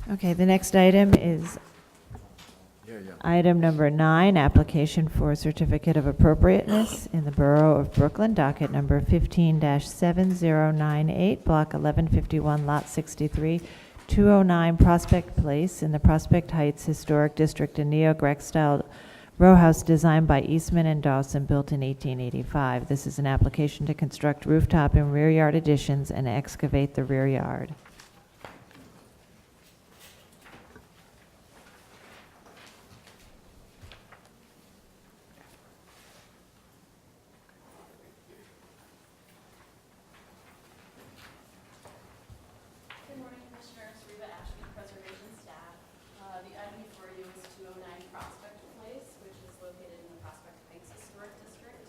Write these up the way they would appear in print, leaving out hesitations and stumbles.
Okay, the next item is item number 9, application for a certificate of appropriateness in the Borough of Brooklyn, docket number 15-7098, block 1151, lot 63, 209 Prospect Place in the Prospect Heights Historic District, a neo-Grec style row house designed by Eastman and Dawson, built in 1885. This is an application to construct rooftop and rear yard additions and excavate the rear yard. Good morning, Commissioners. Reba Ashby, Preservation staff. The item before you is 209 Prospect Place, which is located in the Prospect Heights Historic District.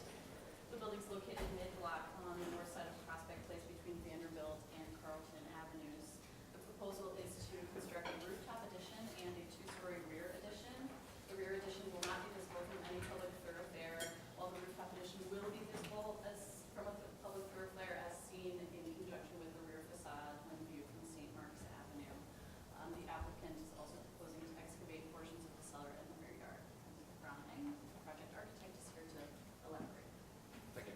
The building's located mid-block on the north side of Prospect Place between Vanderbilt and Carlton Avenues. The proposal is to construct a rooftop addition and a two-story rear addition. The rear addition will not be visible from any public thoroughfare, while the rooftop addition will be visible from a public thoroughfare as seen in conjunction with the rear facade when viewed from St. Mark's Avenue. The applicant is also proposing to excavate portions of the cellar and the rear yard. Browning, the project architect, is here to elaborate. Thank you.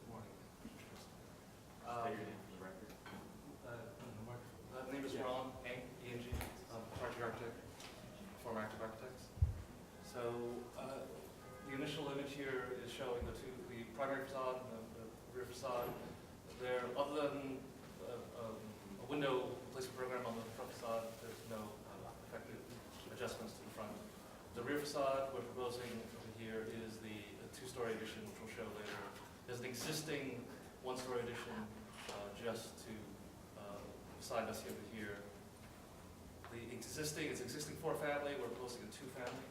Good morning. State your name for the record. The name is Ron Eng, E-N-G, project architect, former active architects. So the initial image here is showing the primary facade and the rear facade. There, other than a window placement program on the front facade, there's no effective adjustments to the front. The rear facade we're proposing over here is the two-story addition, which we'll show later. There's an existing one-story addition just to beside us over here. It's existing four-family. We're proposing a two-family.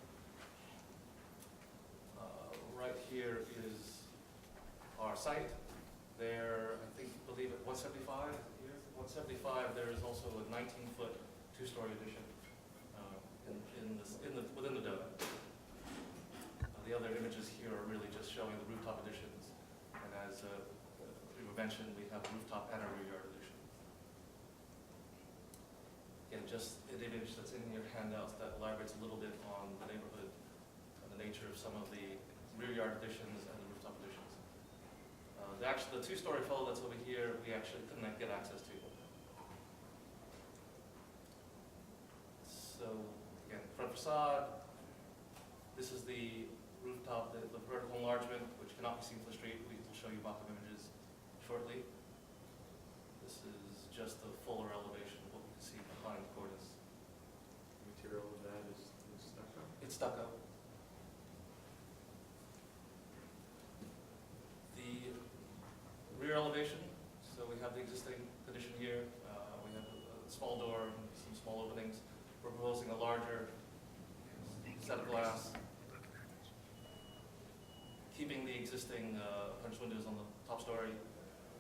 Right here is our site. There, believe at 175 here. 175. There is also a 19-foot two-story addition within the donut. The other images here are really just showing the rooftop additions, and as we mentioned, we have a rooftop and a rear yard addition. Again, just an image that's in your handouts that elaborates a little bit on the neighborhood and the nature of some of the rear yard additions and the rooftop additions. The two-story fellow that's over here, we actually couldn't get access to. So, again, front facade. This is the rooftop, the vertical enlargement, which cannot be seen from the street. We will show you mock-up images shortly. This is just the fuller elevation of what we can see behind the cornice. The material of that is stucco? It's stucco. The rear elevation, so we have the existing condition here. We have a small door and some small openings. We're proposing a larger set of glass, keeping the existing punch windows on the top story.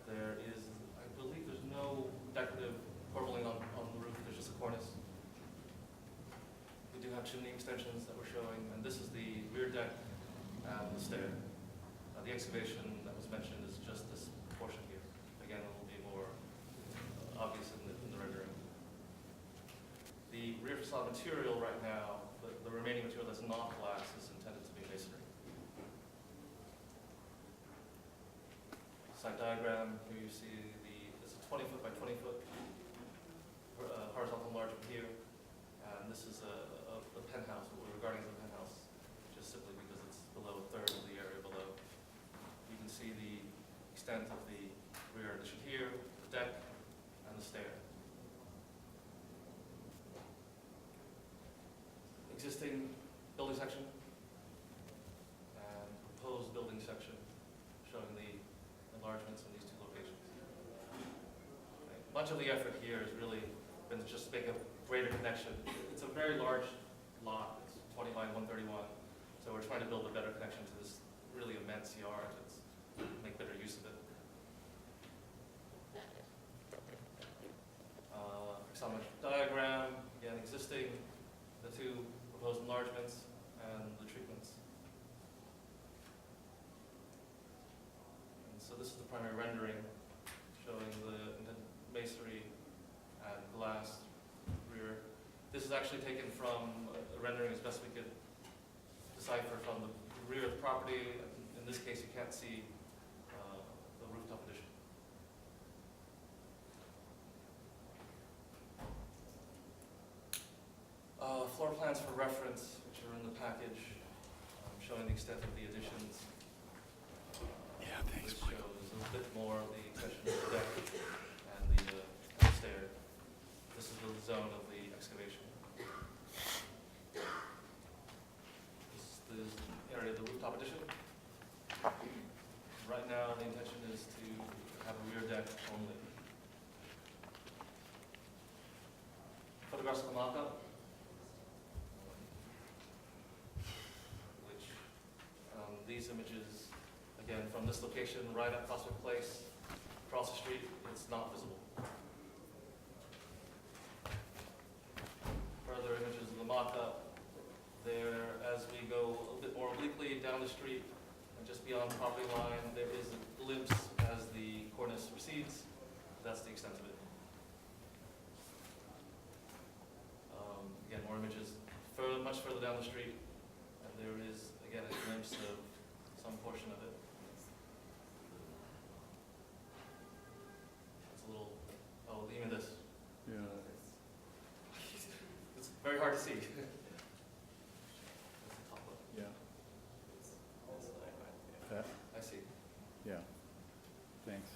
There is, I believe there's no decorative corbelling on the roof, there's just a cornice. We do have chimney extensions that we're showing, and this is the rear deck and the stair. The excavation that was mentioned is just this portion here. Again, it will be more obvious in the rendering. The rear facade material right now, the remaining material that's not glass is intended to be masonry. Site diagram, here you see it's a 20-foot by 20-foot horizontal enlargement here. And this is a penthouse, what we're regarding as a penthouse, just simply because it's below a third of the area below. You can see the extent of the rear addition here, the deck, and the stair. Existing building section and proposed building section showing the enlargements in these two locations. Much of the effort here has really been to just make a greater connection. It's a very large lot, it's 20 by 131, so we're trying to build a better connection to this really immense yard, make better use of it. Summary diagram, again existing, the two proposed enlargements and the treatments. And so this is the primary rendering. is actually taken from a rendering as best we could decipher from the rear of the property. In this case, you can't see the rooftop addition. Floor plans for reference, which are in the package, showing the extent of the additions. Which shows a bit more of the extension of the deck and the stair. This is the zone of the excavation. This is the area of the rooftop addition. Right now, the intention is to have a rear deck only. Photographs of the mock-up, which these images, again, from this location, right at Prospect Place, across the street, it's not visible. Further images of the mock-up. There, as we go a little bit more obliquely down the street, and just beyond the property line, there is a glimpse as the cornice recedes. That's the extent of it. Again, more images much further down the street, and there is, again, a glimpse of some portion of it. It's a little, even this. Yeah. It's very hard to see. That's the top one. Yeah. I see. Yeah. Thanks.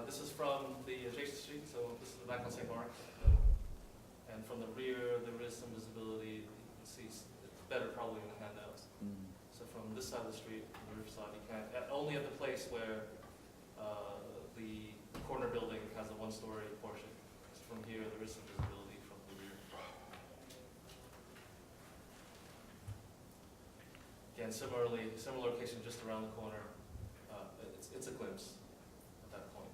This is from the adjacent street, so this is the back on St. Mark. And from the rear, there is some visibility. You can see it's better probably in the handouts. Mm. So from this side of the street, from the roof side, you can't, only at the place where the corner building has a one-story portion. So from here, there is some visibility from the rear. Again, similar location just around the corner. It's a glimpse at that point.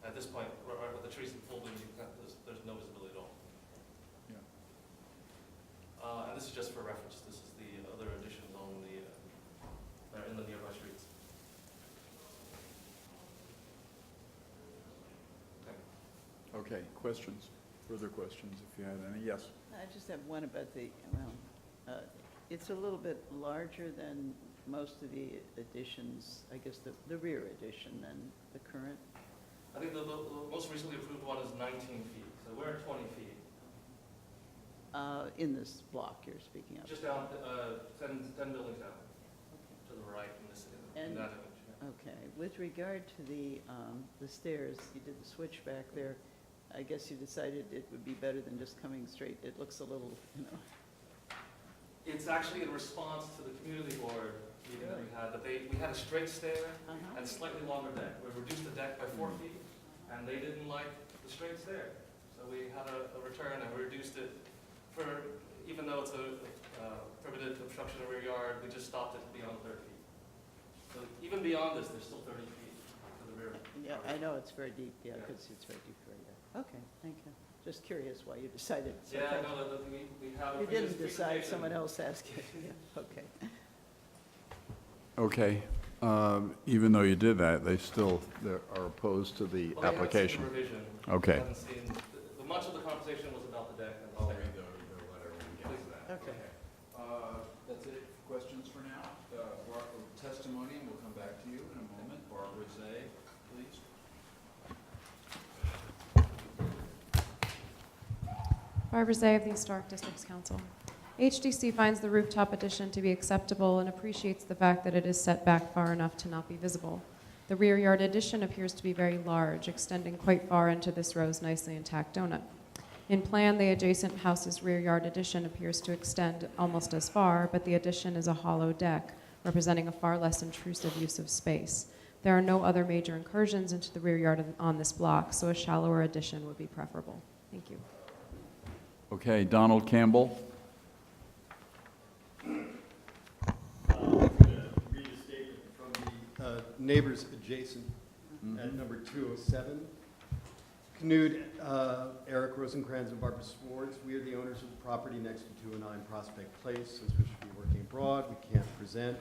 At this point, right with the trees in full bloom, there's no visibility at all. Yeah. And this is just for reference. This is the other additions on the in the nearby streets. Okay, questions? Further questions, if you have any? Yes. I just have one about it's a little bit larger than most of the additions, I guess the rear addition than the current. I think the most recently approved one is 19 feet, so we're at 20 feet. In this block you're speaking of. Just down, 10 buildings down, to the right in And- that image. Yeah. Okay, with regard to the stairs, you did the switch back there. I guess you decided it would be better than just coming straight. It looks a little, It's actually in response to the community board meeting that we had, that we had a straight stair and slightly longer deck. We reduced the deck by 4 feet, and they didn't like the straight stair. So we had a return, and we reduced it for, even though it's a prohibited obstruction of rear yard, we just stopped it beyond 30 feet. So even beyond this, there's still 30 feet to the rear. Yeah, I know it's very deep, yeah, Yeah. because it's very deep right there. Okay, thank you. Just curious why you decided. So Yeah, thank no, we have a You previous didn't decide, presentation. someone else asked you. Yeah, okay. Okay. Even though you did that, they still are opposed to the Well, they haven't seen application. the revision. Okay. They haven't seen, much of the conversation was about the deck and the I'll stair. read the letter when we get to that. Okay. That's it for questions for now. Testimony, and we'll come back to you in a moment. Barbara Zay, please. Barbara Zay of the Historic Districts Council. HDC finds the rooftop addition to be acceptable and appreciates the fact that it is set back far enough to not be visible. The rear yard addition appears to be very large, extending quite far into this row's nicely intact donut. In plan, the adjacent house's rear yard addition appears to extend almost as far, but the addition is a hollow deck, representing a far less intrusive use of space. There are no other major incursions into the rear yard on this block, so a shallower addition would be preferable. Thank you. Okay, Donald Campbell. I'm going to read a statement from the neighbors adjacent at number 207. Knud, Eric Rosencrantz, and Barbara Swartz. We are the owners of the property next to 209 Prospect Place. Since we should be working abroad, we can't present.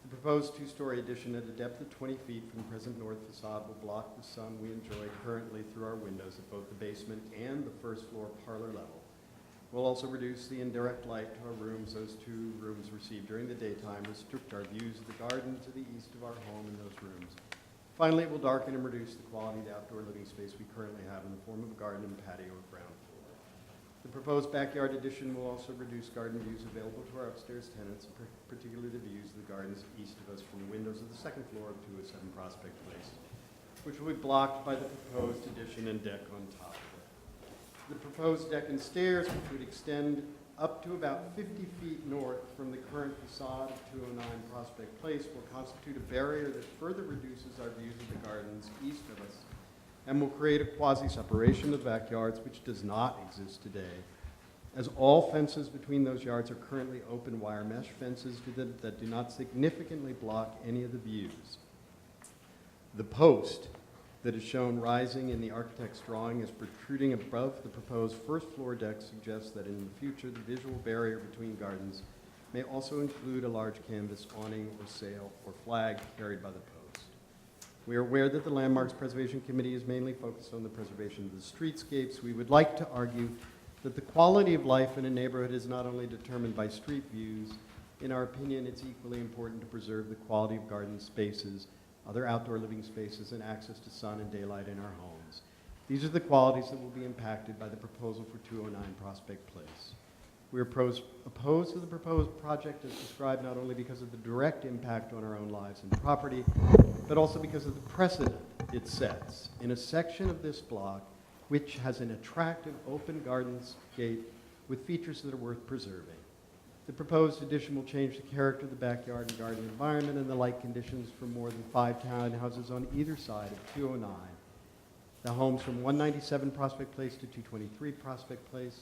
The The proposed two-story addition at a depth of 20 feet from the present north facade will block the sun we enjoy currently through our windows at both the basement and the first floor parlor level. We'll also reduce the indirect light to our rooms. Those two rooms receive during the daytime, restrict our views of the garden to the east of our home in those rooms. Finally, it will darken and reduce the quality of the outdoor living space we currently have in the form of a garden and patio or ground floor. The proposed backyard addition will also reduce garden views available to our upstairs tenants, and particularly the views of the gardens east of us from the windows of the second floor of 207 Prospect Place, which will be blocked by the proposed addition and deck on top of it. The proposed deck and stairs, which would extend up to about 50 feet north from the current facade of 209 Prospect Place, will constitute a barrier that further reduces our views of the gardens east of us and will create a quasi-separation of backyards which does not exist today, as all fences between those yards are currently open wire mesh fences that do not significantly block any of the views. The post that is shown rising in the architect's drawing as protruding above the proposed first floor deck suggests that in the future the visual barrier between gardens may also include a large canvas awning or sail or flag carried by the post. We are aware that the Landmarks Preservation Committee is mainly focused on the preservation of the streetscapes. We would like to argue that the quality of life in a neighborhood is not only determined by street views. In our opinion, it's equally important to preserve the quality of garden spaces, other outdoor living spaces, and access to sun and daylight in our homes. These are the qualities that will be impacted by the proposal for 209 Prospect Place. We are opposed to the proposed project as described not only because of the direct impact on our own lives and property, but also because of the precedent it sets in a section of this block which has an attractive open gardenscape with features that are worth preserving. The proposed addition will change the character of the backyard and garden environment and the light conditions for more than 5 townhouses on either side of 209. The homes from 197 Prospect Place to 223 Prospect Place.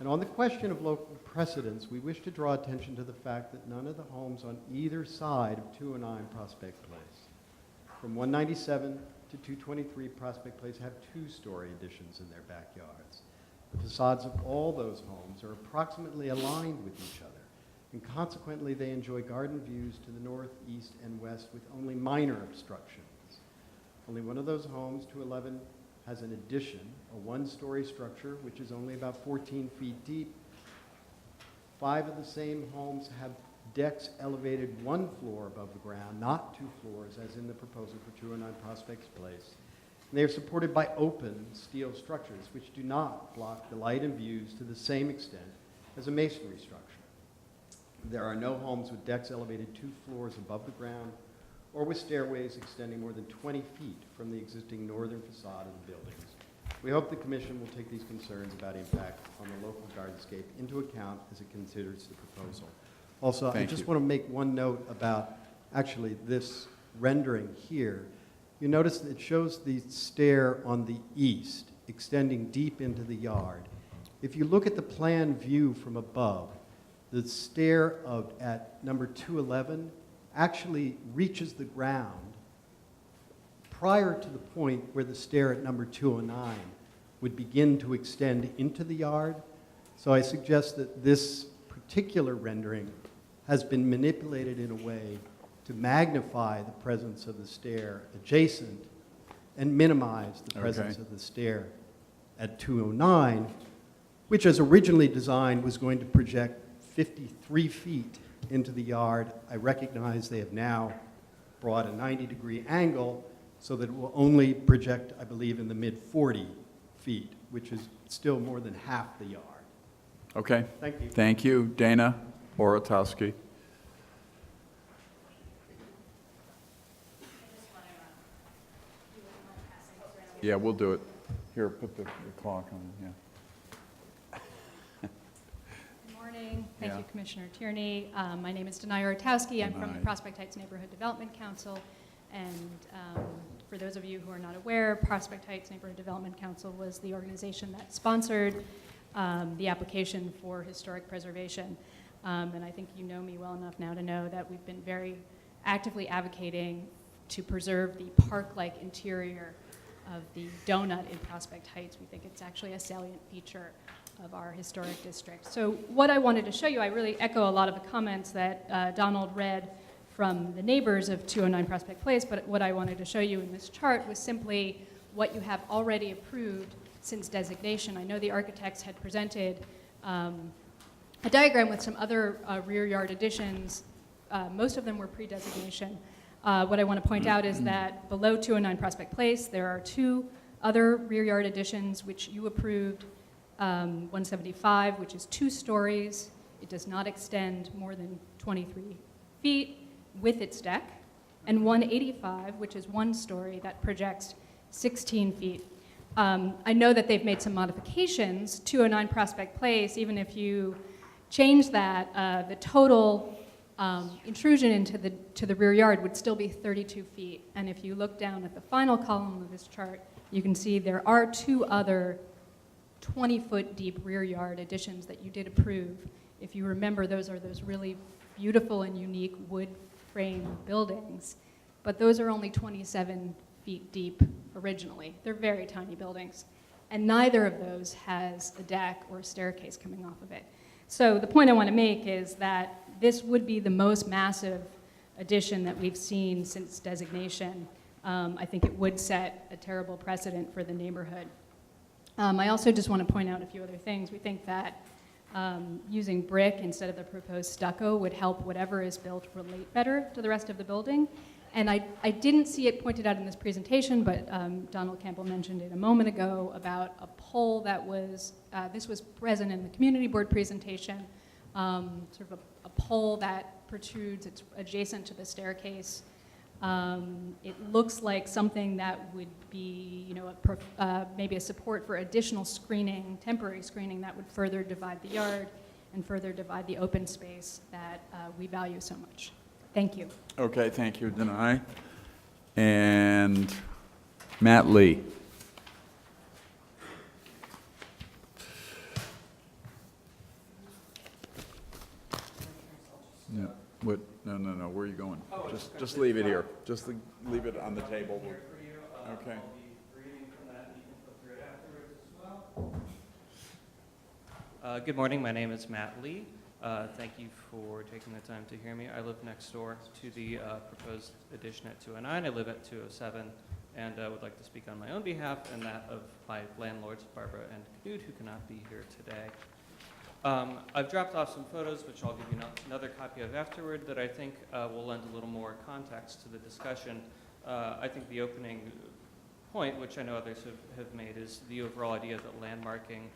And on the question of local precedents, we wish to draw attention to the fact that none of the homes on either side of 209 Prospect Place, from 197 to 223 Prospect Place, have two-story additions in their backyards. The facades of all those homes are approximately aligned with each other, and consequently they enjoy garden views to the north, east, and west with only minor obstructions. Only one of those homes, 211, has an addition, a one-story structure, which is only about 14 feet deep. 5 of the same homes have decks elevated 1 floor above the ground, not 2 floors, as in the proposal for 209 Prospect Place. And they are supported by open steel structures, which do not block the light and views to the same extent as a masonry structure. There are no homes with decks elevated 2 floors above the ground or with stairways extending more than 20 feet from the existing northern facade of the buildings. We hope the Commission will take these concerns about impact on the local gardenscape into account as it considers the proposal. Also, I just want to make one note about actually this rendering here. You notice that it shows the stair on the east extending deep into the yard. If you look at the plan view from above, the stair at number 211 actually reaches the ground prior to the point where the stair at number 209 would begin to extend into the yard. So I suggest that this particular rendering has been manipulated in a way to magnify the presence of the stair adjacent and minimize the presence of the stair at 209, which as originally designed was going to project 53 feet into the yard. I recognize they have now brought a 90-degree angle so that it will only project, I believe, in the mid-40 feet, which is still more than half the yard. Okay. Thank you. Thank you. Dana Boratowski. Yeah, we'll do it. Here, put the clock on, yeah. Good morning. Thank Yeah. you, Commissioner Tierney. My name is Denai Ortowski. I'm from the Denai. Prospect Heights Neighborhood Development Council. And for those of you who are not aware, Prospect Heights Neighborhood Development Council was the organization that sponsored the application for historic preservation. And I think you know me well enough now to know that we've been very actively advocating to preserve the park-like interior of the donut in Prospect Heights. We think it's actually a salient feature of our historic district. So what I wanted to show you, I really echo a lot of the comments that Donald read from the neighbors of 209 Prospect Place, but what I wanted to show you in this chart was simply what you have already approved since designation. I know the architects had presented a diagram with some other rear yard additions. Most of them were pre-designation. What I want to point out is that below 209 Prospect Place, there are 2 other rear yard additions which you approved. 175, which is 2 stories. It does not extend more than 23 feet with its deck. And 185, which is 1 story that projects 16 feet. I know that they've made some modifications. 209 Prospect Place, even if you change that, the total intrusion into the rear yard would still be 32 feet. And if you look down at the final column of this chart, you can see there are 2 other 20-foot deep rear yard additions that you did approve. If you remember, those are those really beautiful and unique wood frame buildings. But those are only 27 feet deep originally. They're very tiny buildings. And neither of those has a deck or a staircase coming off of it. So the point I want to make is that this would be the most massive addition that we've seen since designation. I think it would set a terrible precedent for the neighborhood. I also just want to point out a few other things. We think that using brick instead of the proposed stucco would help whatever is built relate better to the rest of the building. And I didn't see it pointed out in this presentation, but Donald Campbell mentioned it a moment ago about a pole that was, this was present in the community board presentation, sort of a pole that protrudes, it's adjacent to the staircase. It looks like something that would be, you know, maybe a support for additional screening, temporary screening that would further divide the yard and further divide the open space that we value so much. Thank you. Okay, thank you, Denai. And Matt Lee. Yeah. What? No. Where are you going? Just leave it here. Just leave it on the table. Okay. I'll be reading from that, and you can flip through it afterwards as well. Good morning. My name is Matt Lee. Thank you for taking the time to hear me. I live next door to the proposed addition at 209. I live at 207, and would like to speak on my own behalf and that of my landlords, Barbara and Knut, who cannot be here today. I've dropped off some photos, which I'll give you another copy of afterward, that I think will lend a little more context to the discussion. I think the opening point, which I know others have made, is the overall idea that landmarking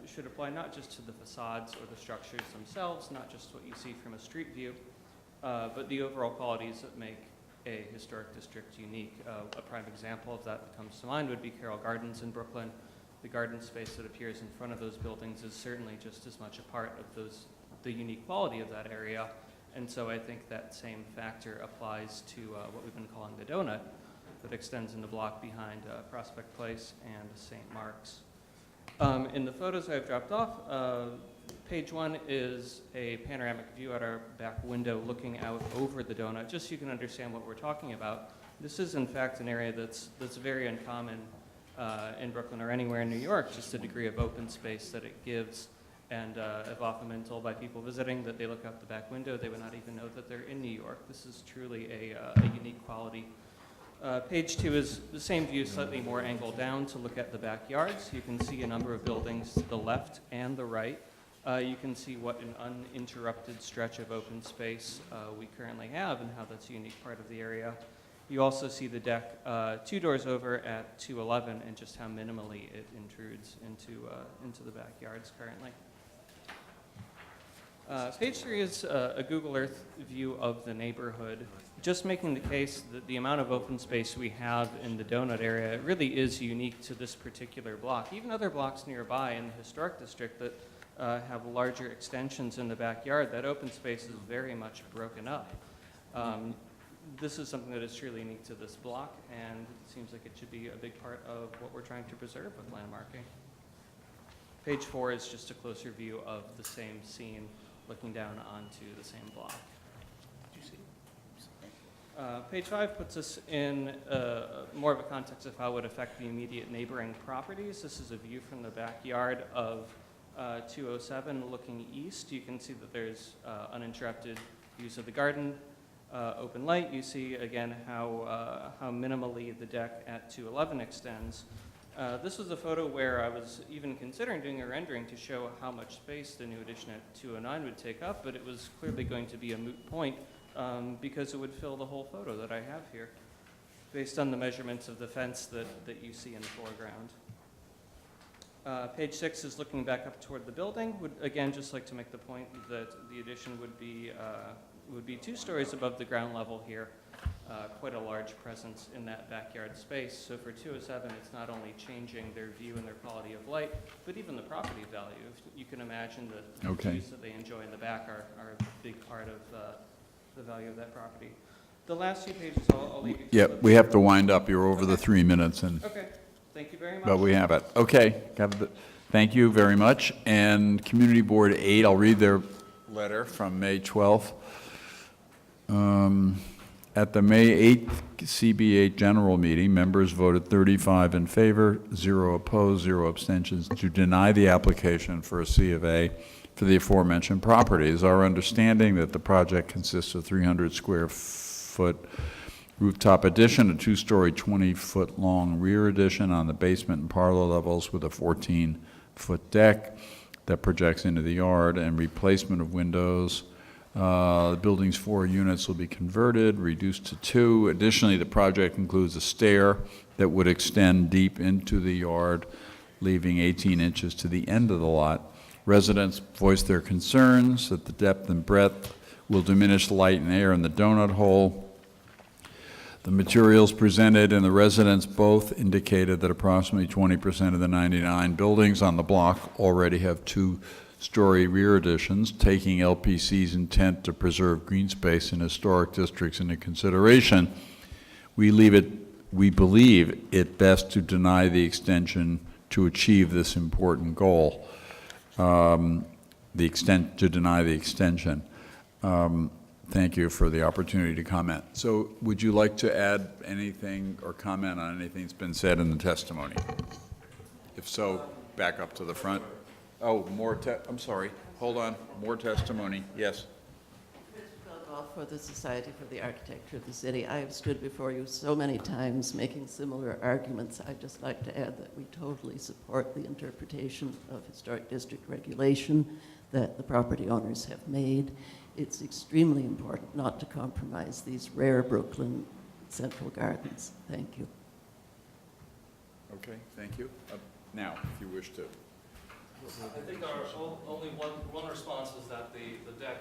should apply not just to the facades or the structures themselves, not just what you see from a street view, but the overall qualities that make a historic district unique. A prime example of that comes to mind would be Carroll Gardens in Brooklyn. The garden space that appears in front of those buildings is certainly just as much a part of the unique quality of that area. And so I think that same factor applies to what we've been calling the donut that extends in the block behind Prospect Place and St. Mark's. In the photos I've dropped off, page 1 is a panoramic view at our back window looking out over the donut, just so you can understand what we're talking about. This is in fact an area that's very uncommon in Brooklyn or anywhere in New York, just the degree of open space that it gives. And I've often been told by people visiting that they look out the back window, they would not even know that they're in New York. This is truly a unique quality. Page 2 is the same view, slightly more angled down to look at the backyards. You can see a number of buildings to the left and the right. You can see what an uninterrupted stretch of open space we currently have and how that's a unique part of the area. You also see the deck 2 doors over at 211 and just how minimally it intrudes into the backyards currently. Page 3 is a Google Earth view of the neighborhood, just making the case that the amount of open space we have in the donut area really is unique to this particular block. Even other blocks nearby in the historic district that have larger extensions in the backyard, that open space is very much broken up. This is something that is truly unique to this block, and it seems like it should be a big part of what we're trying to preserve with landmarking. Page 4 is just a closer view of the same scene, looking down onto the same block. Page 5 puts us in more of a context of how it would affect the immediate neighboring properties. This is a view from the backyard of 207 looking east. You can see that there's uninterrupted views of the garden open light, you see again how minimally the deck at 211 extends. This was a photo where I was even considering doing a rendering to show how much space the new addition at 209 would take up, but it was clearly going to be a moot point because it would fill the whole photo that I have here, based on the measurements of the fence that you see in the foreground. Page 6 is looking back up toward the building. Would again just like to make the point that the addition would be 2 stories above the ground level here. Quite a large presence in that backyard space. So for 207, it's not only changing their view and their quality of light, but even the property value. You can imagine the views that they enjoy in the back are a big part of the value of that property. The last few pages, I'll leave you to. Yep, we have to wind up. You're over the 3 minutes, and Okay, thank you very much. but we have it. Okay, thank you very much. And Community Board 8, I'll read their letter from May 12th. At the May 8th CB8 General Meeting, members voted 35 in favor, 0 opposed, 0 abstentions to deny the application for a C of A for the aforementioned property. It is our understanding that the project consists of 300 square foot rooftop addition, a 2-story, 20-foot long rear addition on the basement and parlor levels with a 14-foot deck that projects into the yard, and replacement of windows. The building's 4 units will be converted, reduced to 2. Additionally, the project includes a stair that would extend deep into the yard, leaving 18 inches to the end of the lot. Residents voiced their concerns that the depth and breadth will diminish light and air in the donut hole. The materials presented and the residents both indicated that approximately 20% of the 99 buildings on the block already have 2-story rear additions. Taking LPC's intent to preserve green space in historic districts into consideration, we believe it best to deny the extension to achieve this important goal. To deny the extension. Thank you for the opportunity to comment. So would you like to add anything or comment on anything that's been said in the testimony? If so, back up to the front. Oh, I'm sorry. Hold on. More testimony. Yes. For the Society for the Architecture of the City. I have stood before you so many times making similar arguments. I'd just like to add that we totally support the interpretation of historic district regulation that the property owners have made. It's extremely important not to compromise these rare Brooklyn central gardens. Thank you. Okay, thank you. Now, if you wish to. I think our only one response is that the deck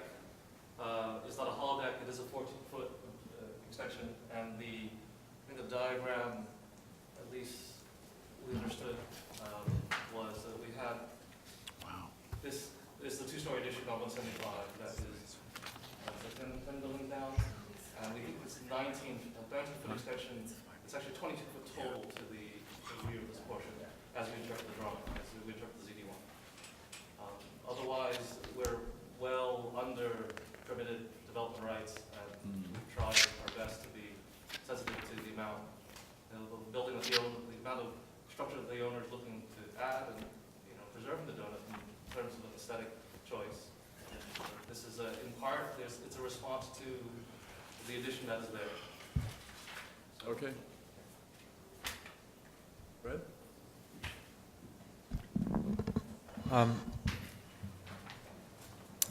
is not a hollow deck, it is a 14-foot extension, and I think the diagram, at least we understood, was that we had, this is the 2-story addition on 175, that is 10 buildings down, and we think it's 19-foot extension, it's actually 22-foot total to the rear of this portion, as we interpret the drawing, as we interpret the ZD1. Otherwise, we're well under permitted development rights, and we've tried our best to be sensitive to the amount, the building that the amount of structure that the owner is looking to add, and preserving the donut in terms of an aesthetic choice. This is in part, it's a response to the addition that is there. So, okay. Fred?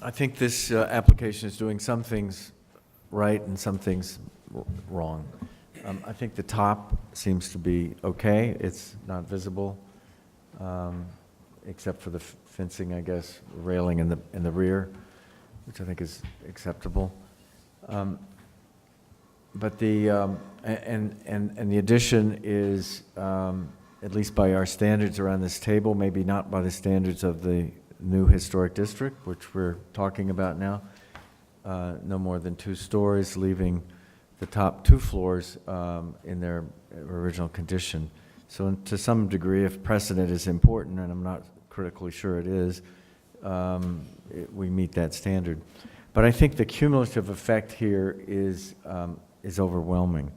I think this application is doing some things right and some things wrong. I think the top seems to be okay. It's not visible, except for the fencing, I guess, railing in the rear, which I think is acceptable. But the and the addition is, at least by our standards around this table, maybe not by the standards of the new historic district, which we're talking about now, no more than 2 stories, leaving the top 2 floors in their original condition. So to some degree, if precedent is important, and I'm not critically sure it is, we meet that standard. But I think the cumulative effect here is overwhelming.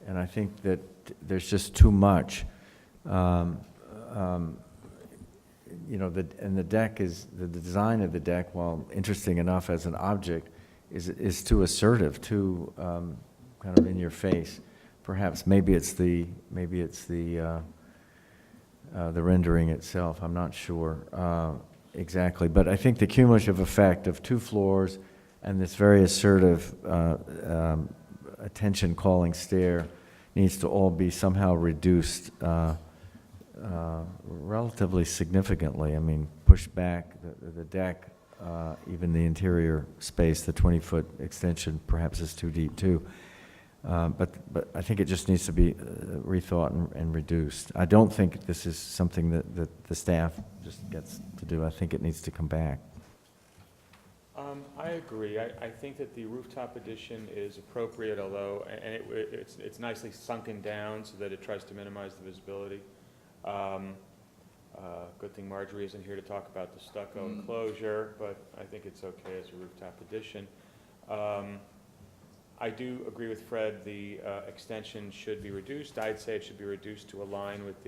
And I think that there's just too much. The deck is, the design of the deck, while interesting enough as an object, is too assertive, too kind of in your face. Perhaps maybe it's the rendering itself. I'm not sure exactly, but I think the cumulative effect of 2 floors and this very assertive attention-calling stare needs to all be somehow reduced relatively significantly. I mean, pushed back the deck, even the interior space, the 20-foot extension perhaps is too deep too. But I think it just needs to be rethought and reduced. I don't think this is something that the staff just gets to do. I think it needs to come back. I agree. I think that the rooftop addition is appropriate, although, and it's nicely sunken down so that it tries to minimize the visibility. Good thing Marjorie isn't here to talk about the stucco enclosure, but I think it's okay as a rooftop addition. I do agree with Fred, the extension should be reduced. I'd say it should be reduced to align with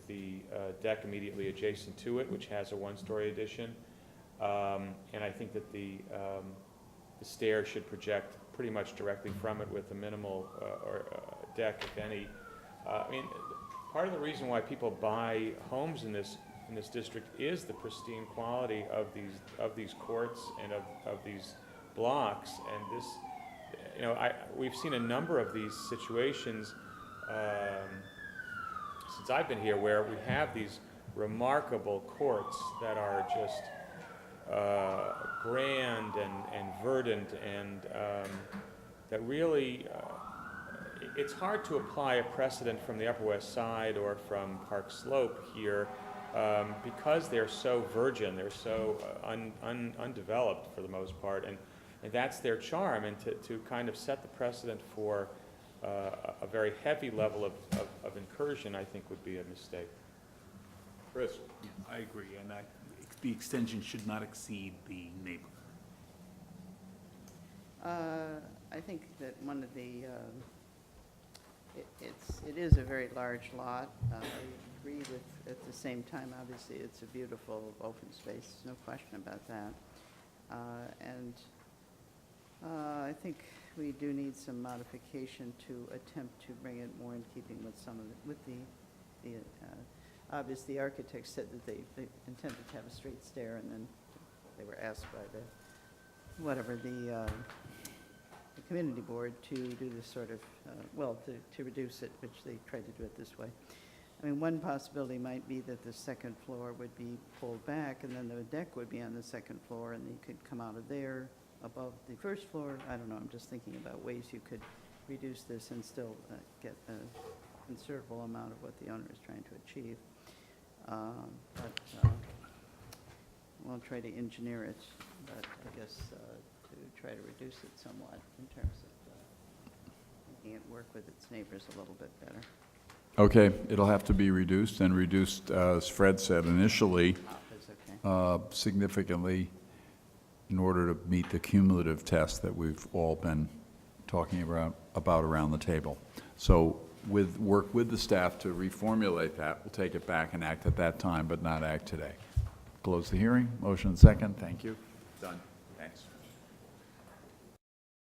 the deck immediately adjacent to it, which has a 1-story addition. And I think that the stair should project pretty much directly from it with a minimal deck, if any. I mean, part of the reason why people buy homes in this district is the pristine quality of these courts and of these blocks. And this, you know, we've seen a number of these situations since I've been here where we have these remarkable courts that are just grand and verdant, and that really, it's hard to apply a precedent from the Upper West Side or from Park Slope here because they're so virgin, they're so undeveloped for the most part, and that's their charm. And to kind of set the precedent for a very heavy level of incursion, I think would be a mistake. Chris? I agree, and the extension should not exceed the neighbor. I think that one of the, it is a very large lot. I agree with, at the same time, obviously, it's a beautiful open space, no question about that. And I think we do need some modification to attempt to bring it more in keeping with some of the obviously, the architect said that they intended to have a straight stair, and then they were asked by the community board to do this sort of, to reduce it, which they tried to do it this way. I mean, one possibility might be that the second floor would be pulled back, and then the deck would be on the second floor, and you could come out of there above the first floor. I don't know, I'm just thinking about ways you could reduce this and still get a considerable amount of what the owner is trying to achieve. But we'll try to engineer it, but I guess to try to reduce it somewhat in terms of making it work with its neighbors a little bit better. Okay, it'll have to be reduced, and reduced, as Fred said initially, significantly in order to meet the cumulative test that we've all been talking about around the table. So work with the staff to reformulate that. We'll take it back and act at that time, but not act today. Close the hearing. Motion second. Thank you. Done.